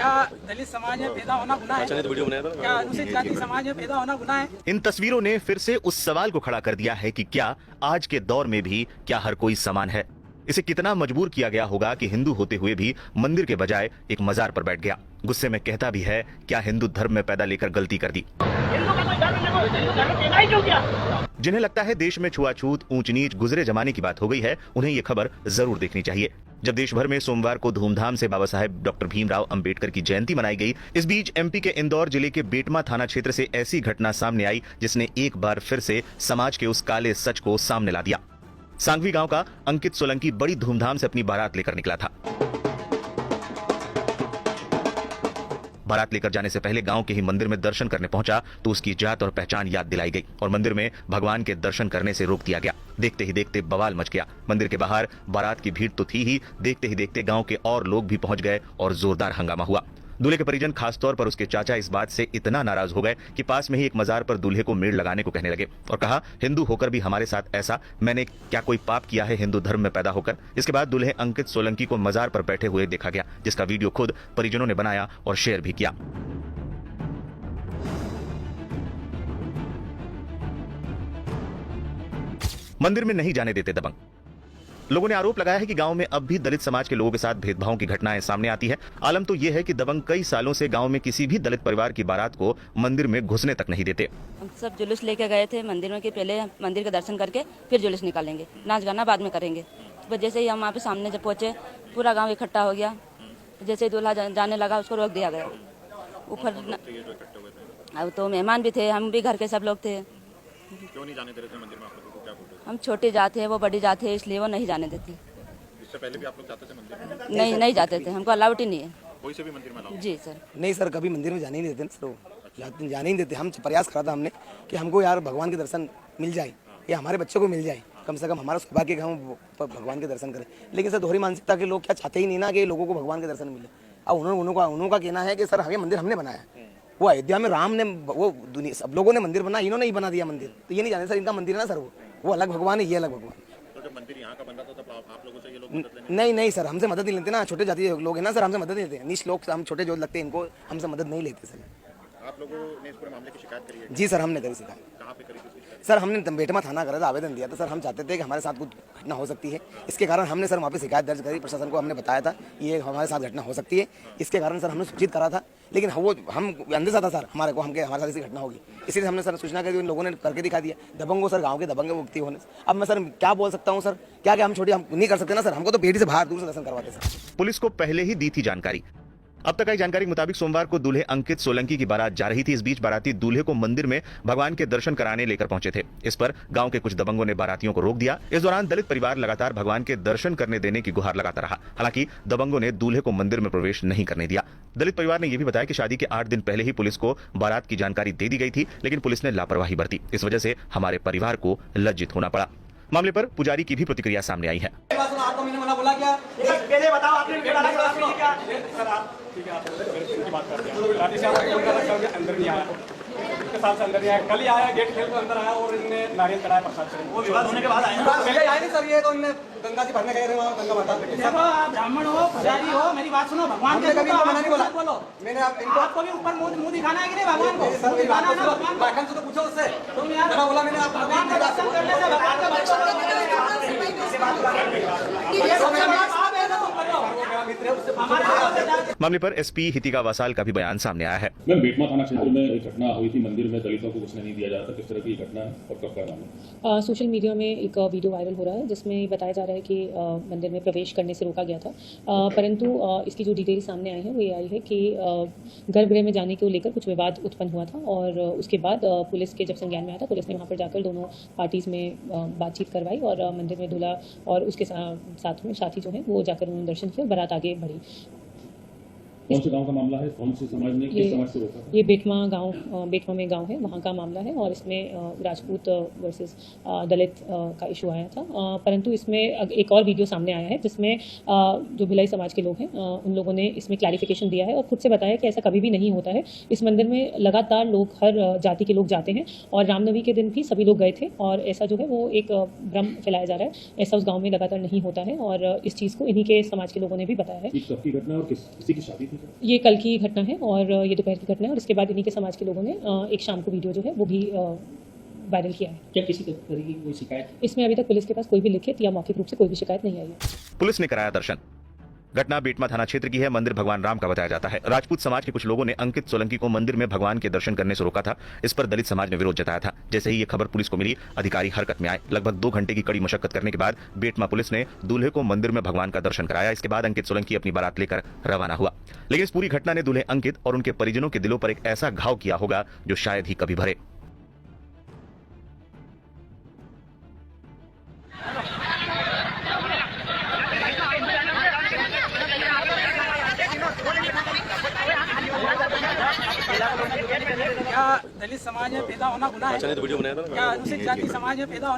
क्या दलित समाज में पैदा होना गुनाह है? क्या अनुसूचित जाति समाज में पैदा होना गुनाह है? इन तस्वीरों ने फिर से उस सवाल को खड़ा कर दिया है कि क्या आज के दौर में भी क्या हर कोई समान है। इसे कितना मजबूर किया गया होगा कि हिंदू होते हुए भी मंदिर के बजाय एक मजार पर बैठ गया। गुस्से में कहता भी है, क्या हिंदू धर्म में पैदा लेकर गलती कर दी। जिन्हें लगता है देश में छुआछूत, ऊंच नीच, गुजरे जमाने की बात हो गई है, उन्हें ये खबर जरूर देखनी चाहिए। जब देश भर में सोमवार को धूमधाम से बाबा साहेब डॉक्टर भीमराव अंबेडकर की जयंती मनाई गई, इस बीच एमपी के इंदौर जिले के बेटमा थाना क्षेत्र से ऐसी घटना सामने आई जिसने एक बार फिर से समाज के उस काले सच को सामने ला दिया। सांगवी गांव का अंकित सोलंकी बड़ी धूमधाम से अपनी बारात लेकर निकला था। बारात लेकर जाने से पहले गांव के ही मंदिर में दर्शन करने पहुंचा तो उसकी जात और पहचान याद दिलाई गई और मंदिर में भगवान के दर्शन करने से रोक दिया गया। देखते ही देखते बवाल मच गया। मंदिर के बाहर बारात की भीड़ तो थी ही, देखते ही देखते गांव के और लोग भी पहुंच गए और जोरदार हंगामा हुआ। दूल्हे के परिजन, खासतौर पर उसके चाचा, इस बात से इतना नाराज हो गए कि पास में ही एक मजार पर दूल्हे को मेड़ लगाने को कहने लगे और कहा, हिंदू होकर भी हमारे साथ ऐसा, मैंने क्या कोई पाप किया है हिंदू धर्म में पैदा होकर। इसके बाद दूल्हे अंकित सोलंकी को मजार पर बैठे हुए देखा गया, जिसका वीडियो खुद परिजनों ने बनाया और शेयर भी किया। मंदिर में नहीं जाने देते दबंग। लोगों ने आरोप लगाया है कि गांव में अब भी दलित समाज के लोगों के साथ भेदभाव की घटनाएं सामने आती है। आलम तो यह है कि दबंग कई सालों से गांव में किसी भी दलित परिवार की बारात को मंदिर में घुसने तक नहीं देते। हम सब जुलूस लेके गए थे मंदिर में कि पहले मंदिर के दर्शन करके फिर जुलूस निकालेंगे, नाच गाना बाद में करेंगे। तो जैसे ही हम वहाँ पे सामने जब पहुंचे, पूरा गाँव इकट्ठा हो गया। जैसे ही दूल्हा जाने लगा उसको रोक दिया गया। ऊपर अब तो मेहमान भी थे, हम भी घर के सब लोग थे। क्यों नहीं जाने दे रहे थे मंदिर में? आप लोगों को क्या बोलते? हम छोटी जात है, वो बड़ी जात है, इसलिए वो नहीं जाने देती। इससे पहले भी आप लोग जाते थे मंदिर में? नहीं जाते थे, हमको अलाउड ही नहीं है। कोई से भी मंदिर में अलाउड? जी सर। नहीं सर, कभी मंदिर में जाने ही नहीं देते सर, वो जाने ही देते। हम प्रयास करा था हमने कि हमको यार भगवान के दर्शन मिल जाए या हमारे बच्चों को मिल जाए, कम से कम हमारा सौभाग्य कि हम भगवान के दर्शन करें। लेकिन सर दोहरी मानसिकता के लोग क्या चाहते ही नहीं ना कि लोगों को भगवान के दर्शन मिले। अब उन्होंने कहना है कि सर हमें मंदिर हमने बनाया, वो अयोध्या में राम ने, वो दुनिया सब लोगों ने मंदिर बनाया, इन्होंने ही बना दिया मंदिर। तो ये नहीं जाने सर इनका मंदिर है ना सर, वो अलग भगवान है, ये अलग भगवान। तो जब मंदिर यहाँ का बन रहा था तब आप लोगों से ये लोग मदद लेने? नहीं सर, हमसे मदद नहीं लेते ना, छोटे जाति लोग हैं ना सर, हमसे मदद नहीं लेते। नीच लोग हम छोटे जो लगते हैं इनको हमसे मदद नहीं लेते सर। आप लोगों ने इस पूरे मामले की शिकायत करी है? जी सर, हमने करी शिकायत। कहाँ पे करी थी शिकायत? सर हमने बेटमा थाना करा था, आवेदन दिया था सर। हम चाहते थे कि हमारे साथ कुछ घटना हो सकती है, इसके कारण हमने सर वहाँ पे शिकायत दर्ज करी। प्रशासन को हमने बताया था ये हमारे साथ घटना हो सकती है, इसके कारण सर हमने सूचित करा था। लेकिन वो हम अंदेशा था सर हमारे हमारे साथ ऐसी घटना होगी, इसीलिए हमने सर सूचना करी। इन लोगों ने करके दिखा दिया। दबंगो सर, गाँव के दबंग व्यक्ति होने। अब मैं सर क्या बोल सकता हूँ सर, क्या हम छोटी हम नहीं कर सकते ना सर, हमको तो पेटी से बाहर दूर से दर्शन करवाते सर। पुलिस को पहले ही दी थी जानकारी। अब तक आई जानकारी के मुताबिक सोमवार को दूल्हे अंकित सोलंकी की बारात जा रही थी। इस बीच बाराती दूल्हे को मंदिर में भगवान के दर्शन कराने लेकर पहुंचे थे। इस पर गांव के कुछ दबंगों ने बारातियों को रोक दिया। इस दौरान दलित परिवार लगातार भगवान के दर्शन करने देने की गुहार लगाता रहा। हालांकि दबंगों ने दूल्हे को मंदिर में प्रवेश नहीं करने दिया। दलित परिवार ने यह भी बताया कि शादी के 8 दिन पहले ही पुलिस को बारात की जानकारी दे दी गई थी, लेकिन पुलिस ने लापरवाही बरती। इस वजह से हमारे परिवार को लज्जित होना पड़ा। मामले पर पुजारी की भी प्रतिक्रिया सामने आई है। आपको मैंने मना बोला क्या? पहले बताओ आपने क्या? सर आप ठीक है, आप की बात करते हैं। लाठी से अंदर नहीं आया, इसके साथ से अंदर नहीं आया, कल ही आया, गेट खेल कर अंदर आया और इनने नारियल चढ़ाया प्रसाद से। वो विवाद होने के बाद आए, पहले आए नहीं सर। ये तो इनने गंगा जी भरने गए थे वहाँ, गंगा माता। देखो आप ब्राह्मण हो, पुजारी हो, मेरी बात सुनो। भगवान के कभी मना नहीं बोला। बोलो मैंने आपको भी ऊपर मुंह दिखाना है कि नहीं भगवान को? सर दिखाना है ना भगवान को। भगवान से तो पूछो उससे। तुम यार बोला मैंने आप भगवान का दर्शन करने से भगवान का दर्शन मामले पर एसपी हितिका वासाल का भी बयान सामने आया है। मैम, बेटमा थाना क्षेत्र में एक घटना हुई थी, मंदिर में दलितों को घुसने नहीं दिया जा रहा था। किस तरह की घटना और कब का नाम है? सोशल मीडिया में एक वीडियो वायरल हो रहा है जिसमें बताया जा रहा है कि मंदिर में प्रवेश करने से रोका गया था, परंतु इसकी जो डिटेल सामने आई है वो ये आई है कि गर्भगृह में जाने को लेकर कुछ विवाद उत्पन्न हुआ था और उसके बाद पुलिस के जब संज्ञान में आया था, पुलिस ने वहाँ पर जाकर दोनों पार्टीज में बातचीत करवाई और मंदिर में दूल्हा और उसके साथ में साथी जो है वो जाकर उन्होंने दर्शन किया और बारात आगे बढ़ी। कौन से गांव का मामला है? कौन से समाज ने, किस समाज से रोका? ये बेटमा में गांव है, वहाँ का मामला है और इसमें राजपूत वर्सेस दलित का इशू आया था। परंतु इसमें एक और वीडियो सामने आया है जिसमें जो भिलाई समाज के लोग हैं उन लोगों ने इसमें क्लैरिफिकेशन दिया है और खुद से बताया कि ऐसा कभी भी नहीं होता है। इस मंदिर में लगातार लोग, हर जाति के लोग जाते हैं और रामनवमी के दिन भी सभी लोग गए थे और ऐसा जो है वो एक भ्रम फैलाया जा रहा है। ऐसा उस गाँव में लगातार नहीं होता है और इस चीज़ को इन्हीं के समाज के लोगों ने भी बताया है। सबकी घटना और किसी की शादी थी सर? ये कल की घटना है और ये दोपहर की घटना है और इसके बाद इन्हीं के समाज के लोगों ने एक शाम को वीडियो जो है वो भी वायरल किया है। क्या किसी तरीके की कोई शिकायत? इसमें अभी तक पुलिस के पास कोई भी लिखित या मौखिक रूप से कोई भी शिकायत नहीं आई है। पुलिस ने कराया दर्शन। घटना बेटमा थाना क्षेत्र की है। मंदिर भगवान राम का बताया जाता है। राजपूत समाज के कुछ लोगों ने अंकित सोलंकी को मंदिर में भगवान के दर्शन करने से रोका था। इस पर दलित समाज ने विरोध जताया था। जैसे ही ये खबर पुलिस को मिली, अधिकारी हरकत में आए। लगभग 2 घंटे की कड़ी मशक्कत करने के बाद बेटमा पुलिस ने दूल्हे को मंदिर में भगवान का दर्शन कराया। इसके बाद अंकित सोलंकी अपनी बारात लेकर रवाना हुआ। लेकिन इस पूरी घटना ने दूल्हे अंकित और उनके परिजनों के दिलों पर एक ऐसा घाव किया होगा जो शायद ही कभी भरे। क्या दलित समाज में पैदा होना गुनाह है? क्या अनुसूचित जाति समाज में पैदा